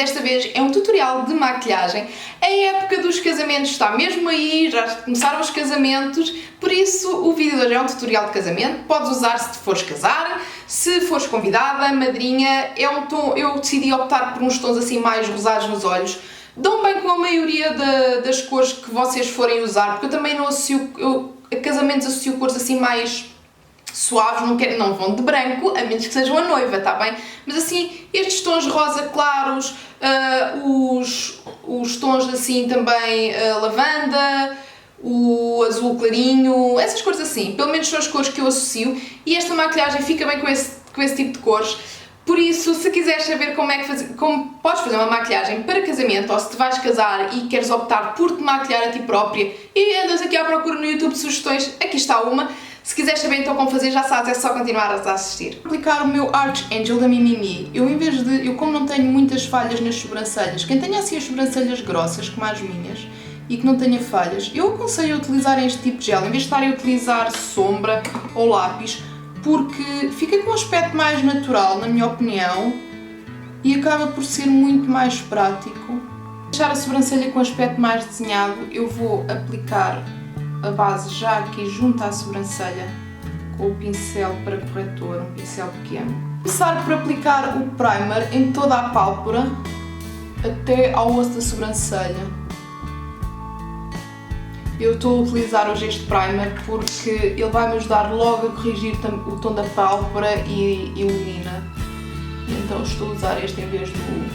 desta vez é um tutorial de maquilhagem. A época dos casamentos está mesmo aí, já começaram os casamentos, por isso o vídeo de hoje é um tutorial de casamento. Podes usar se te fores casar, se fores convidada, madrinha. É um tom, eu decidi optar por uns tons assim mais rosados nos olhos. Dão bem com a maioria das cores que vocês forem usar, porque eu também não associo, a casamentos associo cores assim mais suaves, não vão de branco, a menos que sejam a noiva, tá bem? Mas assim, estes tons rosa claros, os tons assim também lavanda, o azul clarinho, essas cores assim, pelo menos são as cores que eu associo, e esta maquilhagem fica bem com esse tipo de cores. Por isso, se quiseres saber como podes fazer uma maquilhagem para casamento, ou se te vais casar e queres optar por te maquilhar a ti própria e andas aqui à procura no YouTube de sugestões, aqui está uma. Se quiseres saber então como fazer, já sabes, é só continuar a assistir. Vou aplicar o meu Archangel da Mimimi. Eu como não tenho muitas falhas nas sobrancelhas, quem tenha assim as sobrancelhas grossas, como as minhas, e que não tenha falhas, eu aconselho a utilizar este tipo de gel, em vez de estarem a utilizar sombra ou lápis, porque fica com um aspecto mais natural, na minha opinião, e acaba por ser muito mais prático. Para deixar a sobrancelha com um aspecto mais desenhado, eu vou aplicar a base já aqui junto à sobrancelha com o pincel para corretor, um pincel pequeno. Vou começar por aplicar o primer em toda a pálpebra até ao osso da sobrancelha. Eu estou a utilizar hoje este primer porque ele vai me ajudar logo a corrigir o tom da pálpebra e ilumina. Então estou a usar este em vez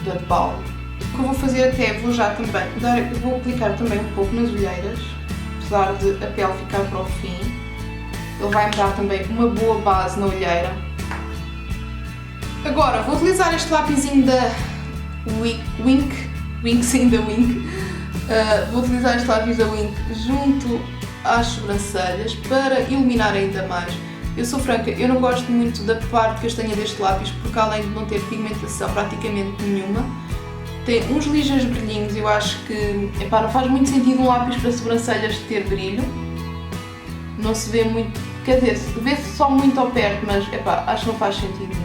da balm. O que eu vou fazer vou aplicar também um pouco nas olheiras, apesar de a pele ficar para o fim. Ele vai me dar também uma boa base na olheira. Agora vou utilizar este lápisinho da Wink. Vou utilizar este lápis da Wink junto às sobrancelhas para iluminar ainda mais. Eu sou franca, eu não gosto muito da parte castanha deste lápis porque além de não ter pigmentação praticamente nenhuma, tem uns ligeiros brilhinhos. Eu acho que não faz muito sentido um lápis para sobrancelhas ter brilho. Não se vê muito, quer dizer, vê-se só muito ao perto, mas acho que não faz sentido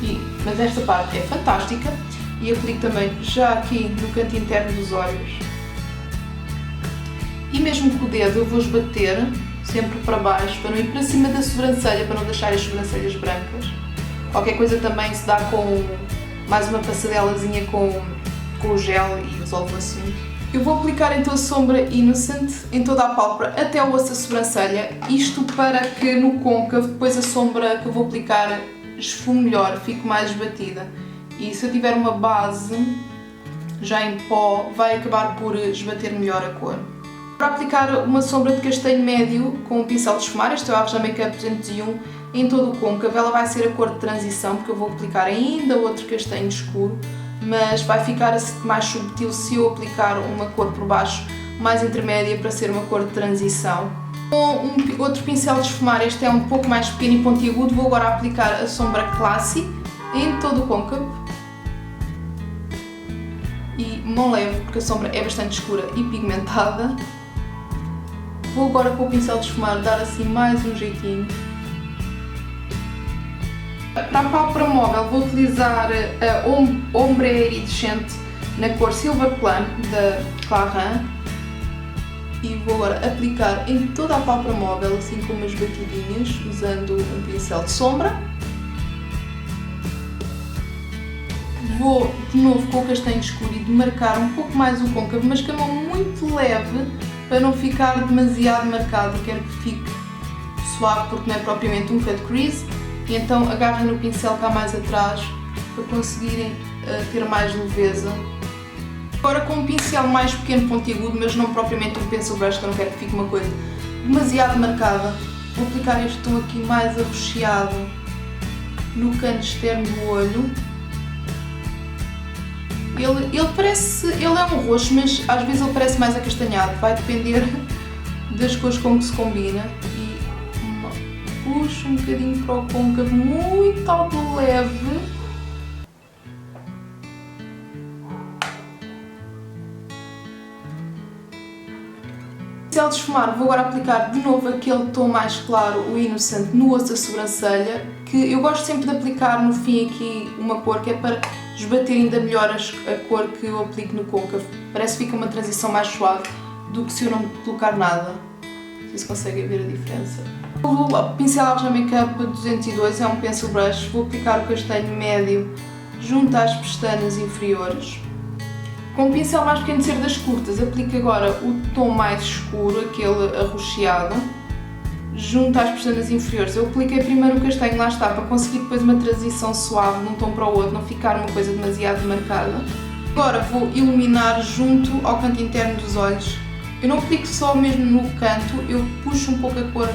nenhum. Mas esta parte é fantástica. E aplico também já aqui no canto interno dos olhos. E mesmo com o dedo eu vou esbater sempre para baixo, para não ir para cima da sobrancelha, para não deixar as sobrancelhas brancas. Qualquer coisa também se dá com mais uma passadelazinha com o gel e resolve o assunto. Eu vou aplicar então a sombra Innocent em toda a pálpebra até o osso da sobrancelha, isto para que no côncavo depois a sombra que eu vou aplicar esfume melhor, fique mais esbatida. E se eu tiver uma base já em pó, vai acabar por esbater melhor a cor. Para aplicar uma sombra de castanho médio com um pincel de esfumar, este é o Arja Makeup 201, em todo o côncavo. Ela vai ser a cor de transição, porque eu vou aplicar ainda outro castanho escuro, mas vai ficar mais subtil se eu aplicar uma cor por baixo mais intermédia para ser uma cor de transição. Com outro pincel de esfumar, este é um pouco mais pequeno e pontiagudo, vou agora aplicar a sombra Classy em todo o côncavo. E mão leve, porque a sombra é bastante escura e pigmentada. Vou agora com o pincel de esfumar dar assim mais um jeitinho. Para a pálpebra móvel vou utilizar a Ombre Iridescente na cor Silver Plum da Clarins. E vou agora aplicar em toda a pálpebra móvel, assim com umas batidinhas, usando um pincel de sombra. Vou de novo com o castanho escuro e demarcar um pouco mais o côncavo, mas com a mão muito leve para não ficar demasiado marcado. Quero que fique suave porque não é propriamente um cut crease. E então agarrem no pincel cá mais atrás para conseguirem ter mais leveza. Agora com um pincel mais pequeno pontiagudo, mas não propriamente um pencil brush, que eu não quero que fique uma coisa demasiado marcada, vou aplicar este tom aqui mais arroxeado no canto externo do olho. Ele é um roxo, mas às vezes ele parece mais acastanhado, vai depender das cores com que se combina. E puxo um bocadinho para o côncavo, muito ao leve. Pincel de esfumar, vou agora aplicar de novo aquele tom mais claro, o Innocent, no osso da sobrancelha, que eu gosto sempre de aplicar no fim aqui uma cor que é para esbater ainda melhor a cor que eu aplico no côncavo. Parece que fica uma transição mais suave do que se eu não colocar nada. Não sei se conseguem ver a diferença. Vou pincelar na Makeup 202, é um pencil brush. Vou aplicar o castanho médio junto às pestanas inferiores. Com um pincel mais pequeno de ser das curtas, aplico agora o tom mais escuro, aquele arroxeado, junto às pestanas inferiores. Eu apliquei primeiro o castanho, lá está, para conseguir depois uma transição suave de um tom para o outro, não ficar uma coisa demasiado marcada. Agora vou iluminar junto ao canto interno dos olhos. Eu não aplico só mesmo no canto, eu puxo um pouco a cor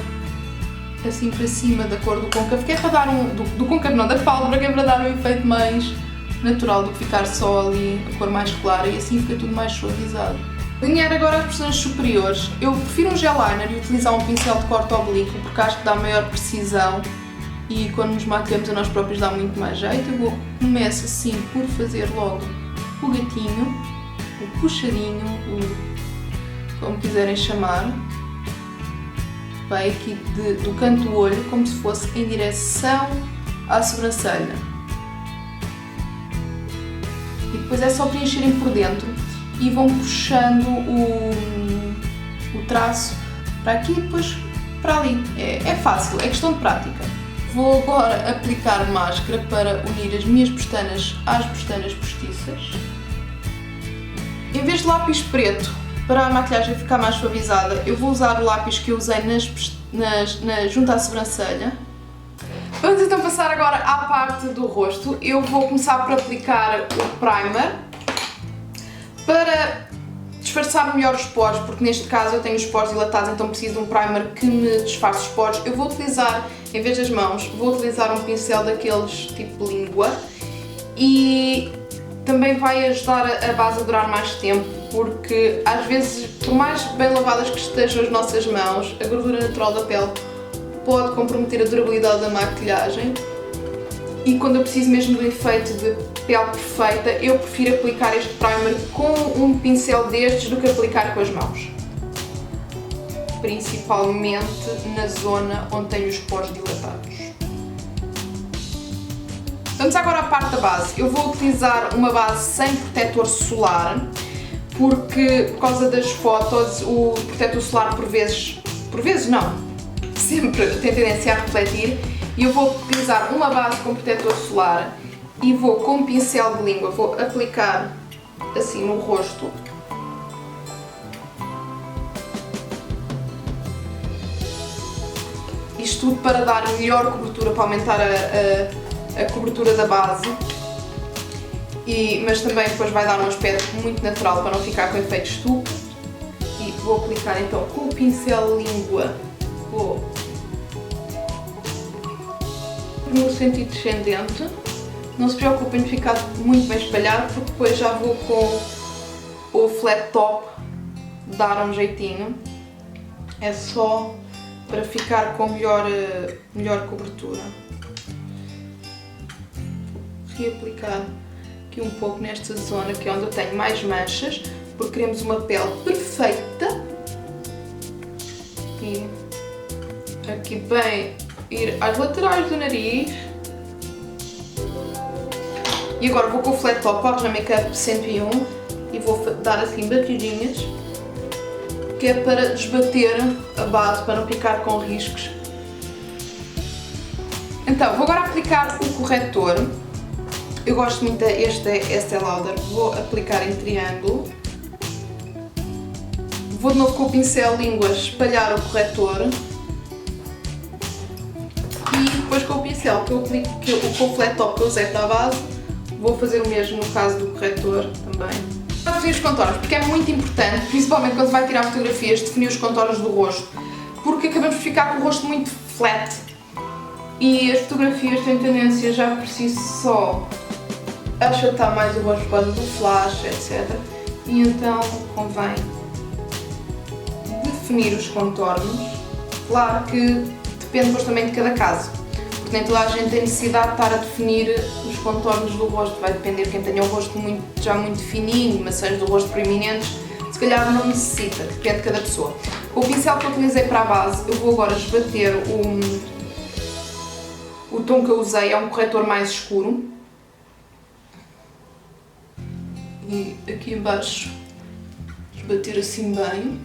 assim para cima da cor do côncavo, que é para dar do côncavo não, da pálpebra, que é para dar um efeito mais natural do que ficar só ali a cor mais clara, e assim fica tudo mais suavizado. Delinear agora as pestanas superiores. Eu prefiro um gel liner e utilizar um pincel de corte oblíquo, porque acho que dá maior precisão e quando nos maquilhamos a nós próprios dá muito mais jeito. Eu começo assim por fazer logo o gatinho, o puxadinho, como quiserem chamar. Vai aqui do canto do olho, como se fosse em direção à sobrancelha. E depois é só preencherem por dentro e vão puxando o traço para aqui e depois para ali. É fácil, é questão de prática. Vou agora aplicar máscara para unir as minhas pestanas às pestanas postiças. Em vez de lápis preto, para a maquilhagem ficar mais suavizada, eu vou usar o lápis que eu usei junto à sobrancelha. Vamos então passar agora à parte do rosto. Eu vou começar por aplicar o primer para disfarçar melhor os poros, porque neste caso eu tenho os poros dilatados, então preciso de um primer que me disfarce os poros. Eu vou utilizar, em vez das mãos, vou utilizar um pincel daqueles tipo língua, e também vai ajudar a base a durar mais tempo, porque às vezes, por mais bem lavadas que estejam as nossas mãos, a gordura natural da pele pode comprometer a durabilidade da maquilhagem, e quando eu preciso mesmo de um efeito de pele perfeita, eu prefiro aplicar este primer com um pincel destes do que aplicar com as mãos, principalmente na zona onde tenho os poros dilatados. Vamos agora à parte da base. Eu vou utilizar uma base sem protetor solar, porque por causa das fotos o protetor solar por vezes não, sempre tem tendência a refletir, e eu vou utilizar uma base com protetor solar e vou com um pincel de língua, vou aplicar assim no rosto. Isto tudo para dar melhor cobertura, para aumentar a cobertura da base, mas também depois vai dar um aspecto muito natural para não ficar com efeitos estúpidos. E vou aplicar então com o pincel língua, vou no sentido descendente. Não se preocupem de ficar muito bem espalhado, porque depois já vou com o flat top dar um jeitinho. É só para ficar com melhor cobertura. Reaplicar aqui um pouco nesta zona, que é onde eu tenho mais manchas, porque queremos uma pele perfeita. E aqui bem ir às laterais do nariz. E agora vou com o flat top para a Makeup 101 e vou dar assim batidinhas, que é para desbater a base, para não ficar com riscos. Então, vou agora aplicar o corretor. Eu gosto muito deste Estée Lauder. Vou aplicar em triângulo. Vou de novo com o pincel língua espalhar o corretor. E depois com o pincel que eu aplico, com o flat top que eu usei para a base, vou fazer o mesmo no caso do corretor também. Para definir os contornos, porque é muito importante, principalmente quando se vai tirar fotografias, definir os contornos do rosto, porque acabamos de ficar com o rosto muito flat e as fotografias têm tendência já por si só a achatar mais o rosto por causa do flash, etc. E então convém definir os contornos. Claro que depende depois também de cada caso, porque nem toda a gente tem necessidade de estar a definir os contornos do rosto. Vai depender, quem tenha o rosto já muito fininho, maçãs do rosto proeminentes, se calhar não necessita, depende de cada pessoa. Com o pincel que eu utilizei para a base, eu vou agora esbater o tom que eu usei, é um corretor mais escuro. e aqui em baixo bater assim bem.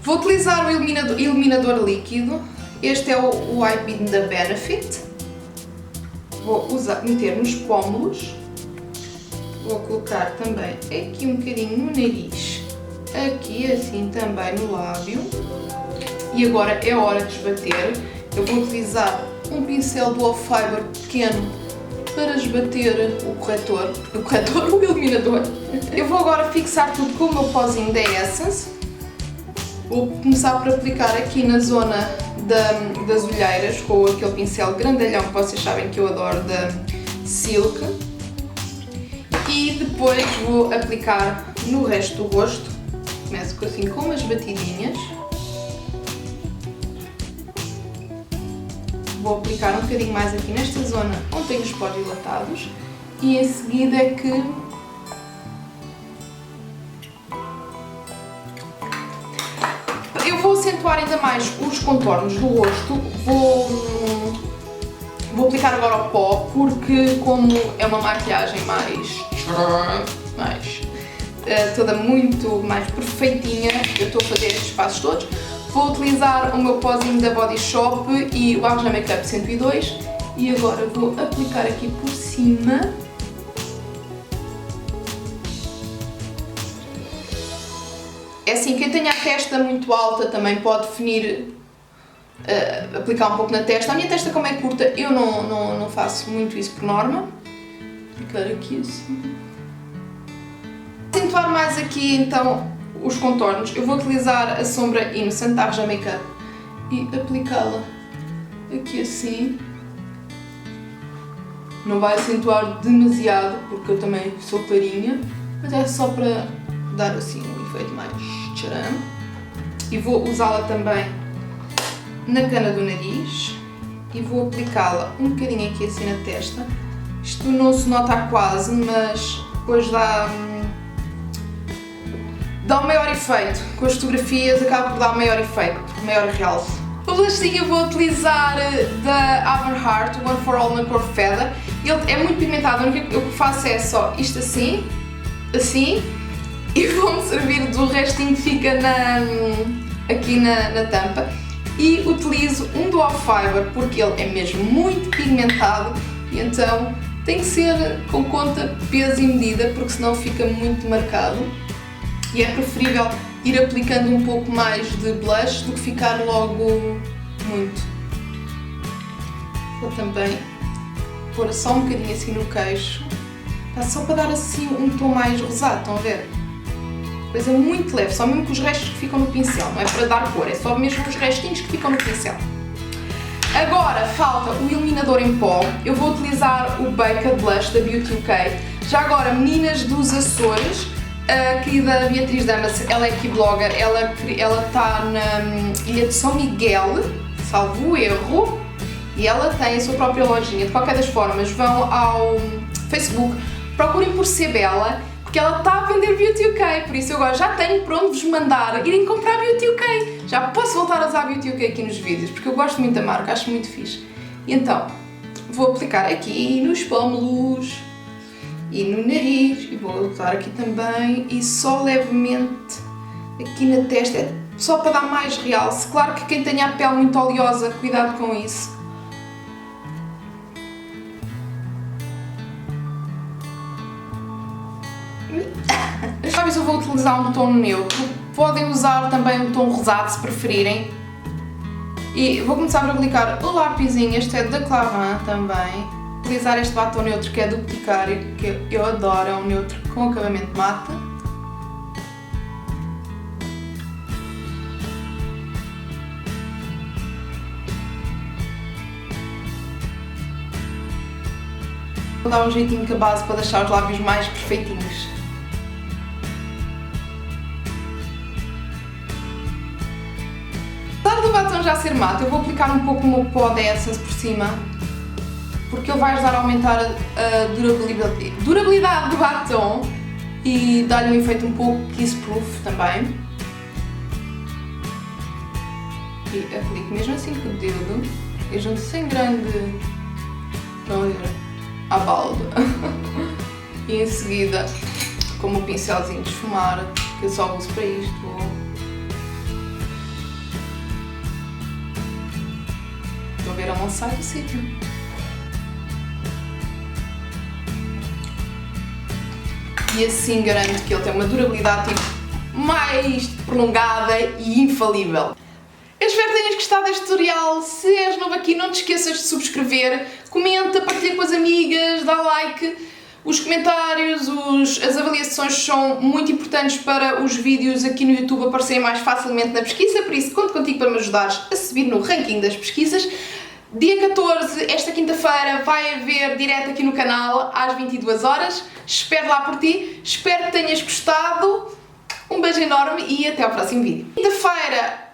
Vou utilizar o iluminador líquido. Este é o Eye Beam da Benefit. Vou meter nos pómulos. Vou colocar também aqui um bocadinho no nariz. Aqui assim também no lábio. E agora é hora de esbater. Eu vou utilizar um pincel Dual Fiber pequeno para esbater o iluminador. Eu vou agora fixar tudo com o meu pozinho da Essence. Vou começar por aplicar aqui na zona das olheiras com aquele pincel grandalhão que vocês sabem que eu adoro, da Silk. E depois vou aplicar no resto do rosto. Começo assim com umas batidinhas. Vou aplicar um bocadinho mais aqui nesta zona onde tenho os poros dilatados. E em seguida é que eu vou acentuar ainda mais os contornos do rosto. Vou aplicar agora o pó, porque como é uma maquilhagem mais toda muito mais perfeitinha, eu estou a fazer estes passos todos. Vou utilizar o meu pozinho da Body Shop e o Arja Makeup 102 e agora vou aplicar aqui por cima. É assim, quem tem a testa muito alta também pode definir, aplicar um pouco na testa. A minha testa, como é curta, eu não faço muito isso por norma. Aplicar aqui assim. Acentuar mais aqui então os contornos. Eu vou utilizar a sombra Innocent da Arja Makeup e aplicá-la aqui assim. Não vai acentuar demasiado porque eu também sou clarinha, mas é só para dar assim um efeito mais tcharam. E vou usá-la também na cana do nariz e vou aplicá-la um bocadinho aqui assim na testa. Isto não se nota quase, mas depois dá um maior efeito. Com as fotografias acaba por dar um maior efeito, maior realce. O blushinho eu vou utilizar da Avon Heart, One for All na cor Feather. Ele é muito pigmentado, o que eu faço é só isto assim, assim, e vou-me servir do restinho que fica aqui na tampa. E utilizo um Dual Fiber porque ele é mesmo muito pigmentado e então tem que ser com conta, peso e medida porque senão fica muito marcado. E é preferível ir aplicando um pouco mais de blush do que ficar logo muito. Vou também pôr só um bocadinho assim no queixo, só para dar assim um tom mais rosado, estão a ver? Coisa muito leve, só mesmo com os restos que ficam no pincel, não é para dar cor, é só mesmo os restinhos que ficam no pincel. Agora falta o iluminador em pó. Eu vou utilizar o Baked Blush da Beauty UK. Já agora, meninas dos Açores, a querida Beatriz Damas, ela é aqui blogger, ela está na ilha de São Miguel, salvo erro, e ela tem a sua própria lojinha. De qualquer das formas, vão ao Facebook, procurem por Sebela, porque ela está a vender Beauty UK, por isso eu agora já tenho para onde vos mandar irem comprar Beauty UK. Já posso voltar a usar Beauty UK aqui nos vídeos, porque eu gosto muito da marca, acho muito fixe. E então, vou aplicar aqui nos pómulos e no nariz, e vou usar aqui também, e só levemente aqui na testa, só para dar mais realce. Claro que quem tem a pele muito oleosa, cuidado com isso. Talvez eu vou utilizar um tom neutro, podem usar também um tom rosado se preferirem. E vou começar por aplicar o lapisinho, este é da Clarin também. Utilizar este batom neutro que é do Boticário, que eu adoro, é um neutro com acabamento mate. Vou dar um jeitinho com a base para deixar os lábios mais perfeitinhos. Apesar do batom já ser mate, eu vou aplicar um pouco o meu pó da Essence por cima, porque ele vai ajudar a aumentar a durabilidade do batom e dar-lhe um efeito um pouco kiss-proof também. E aplico mesmo assim com o dedo, e junto sem grande... à balda. E em seguida, com o meu pincelzinho de esfumar, que eu só uso para isto, estão a ver, a mão sai do sítio. E assim garanto que ele tem uma durabilidade mais prolongada e infalível. Eu espero que tenhas gostado deste tutorial. Se és novo aqui, não te esqueças de subscrever, comenta, partilha com as amigas, dá like. Os comentários, as avaliações são muito importantes para os vídeos aqui no YouTube aparecerem mais facilmente na pesquisa, por isso conto contigo para me ajudares a subir no ranking das pesquisas. Dia 14, esta quinta-feira, vai haver direto aqui no canal às 22 horas. Espero lá por ti, espero que tenhas gostado. Um beijo enorme e até ao próximo vídeo. Quinta-feira